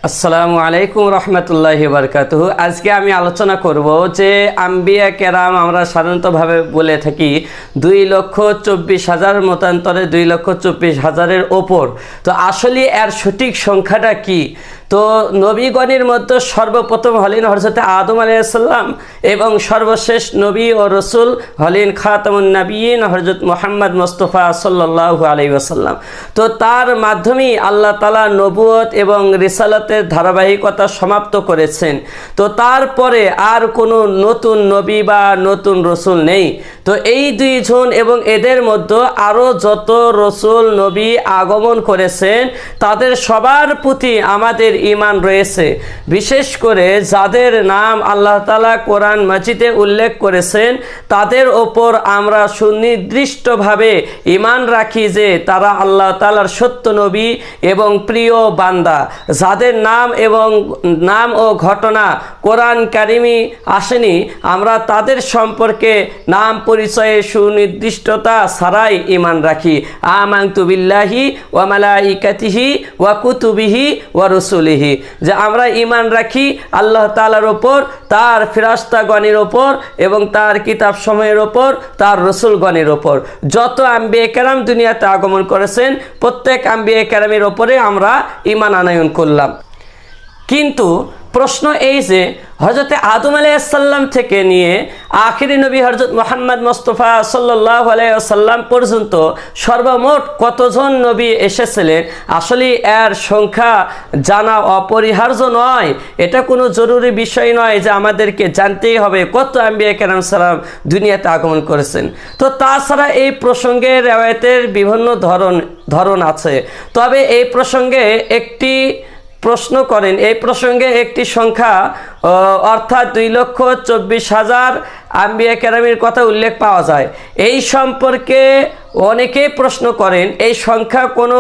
আসসালামু আলাইকুম রহমতুল্লাহি বারকাতুহু। আজকে আমি আলোচনা করব যে আম্বিয়া কেরাম আমরা সাধারণতভাবে বলে থাকি 2,24,000 মতান্তরে 2,24,000-এর ওপর। তো আসলে এর সঠিক সংখ্যাটা কি? তো নবীগণের মধ্যে সর্বপ্রথম হলেন হযরত আদম আলাইহিস সালাম এবং সর্বশেষ নবী ও রসুল হলেন খাতামুন নবিয়্যিন হযরত মুহাম্মদ মুস্তাফা সাল্লাল্লাহু আলাইহি ওয়াসাল্লাম। তো তার মাধ্যমেই আল্লাহ তাআলা নবুয়ত এবং রিসালাতের ধারাবাহিকতা সমাপ্ত করেছেন। তো তারপরে আর কোনো নতুন নবী বা নতুন রসুল নেই। তো এই দুইজন এবং এদের মধ্যে আরও যত রসুল নবী আগমন করেছেন তাদের সবার প্রতি আমাদের ঈমান রয়েছে। বিশেষ করে যাদের নাম আল্লাহ তাআলা কোরআন মাজিদে উল্লেখ করেছেন তাদের ওপর আমরা সুনির্দিষ্টভাবে ঈমান রাখি যে তারা আল্লাহ তাআলার সত্য নবী এবং প্রিয় বান্দা। যাদের নাম ও ঘটনা কোরআন কারিমে আসেনি আমরা তাদের সম্পর্কে নাম পরিচয়ে সুনির্দিষ্টতা ছাড়াই ঈমান রাখি। আমানতু বিল্লাহি ওয়া মালাইকাতিহি ওয়া কুতুবিহি ওয়া রুসুলিহি, যে আমরা ঈমান রাখি আল্লাহ তাআলার ওপর, তার ফেরেশতাগণের ওপর এবং তার কিতাব সমূহের ওপর, তার রসুলগণের ওপর। যত আম্বিয়া কেরাম দুনিয়াতে আগমন করেছেন প্রত্যেক আম্বিয়া কেরামের ওপরে আমরা ঈমান আনয়ন করলাম। কিন্তু প্রশ্ন এই যে হযরত আদম আলাইহিস সালাম থেকে নিয়ে আখিরি নবী হযরত মুহাম্মদ মুস্তাফা সাল্লাল্লাহু আলাইহি ওয়াসাল্লাম পর্যন্ত সর্বমোট কতজন নবী এসেছিলেন আসলে এর সংখ্যা জানা অপরিহার্য নয়। এটা কোনো জরুরি বিষয় নয় যে আমাদেরকে জানতেই হবে কত আম্বিয়া কেরাম সালাম দুনিয়াতে আগমন করেছেন। তো তাছাড়া এই প্রসঙ্গে রিওয়ায়াতের বিভিন্ন ধরন আছে। তবে এই প্রসঙ্গে একটি প্রশ্ন করেন, এই প্রসঙ্গে একটি সংখ্যা অর্থাৎ 2,24,000 আম্বিয়া কেরামের কথা উল্লেখ পাওয়া যায়। এই সম্পর্কে অনেকেই প্রশ্ন করেন এই সংখ্যা কোনো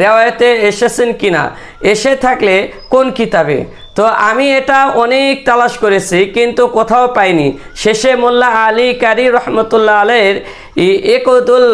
রিওয়ায়াতে এসেছেন কিনা, এসে থাকলে কোন কিতাবে। তো আমি এটা অনেক তালাশ করেছি কিন্তু কোথাও পাইনি। শেষে মোল্লা আলী কারি রহমতুল্লাহ আলাইহির ইকদুল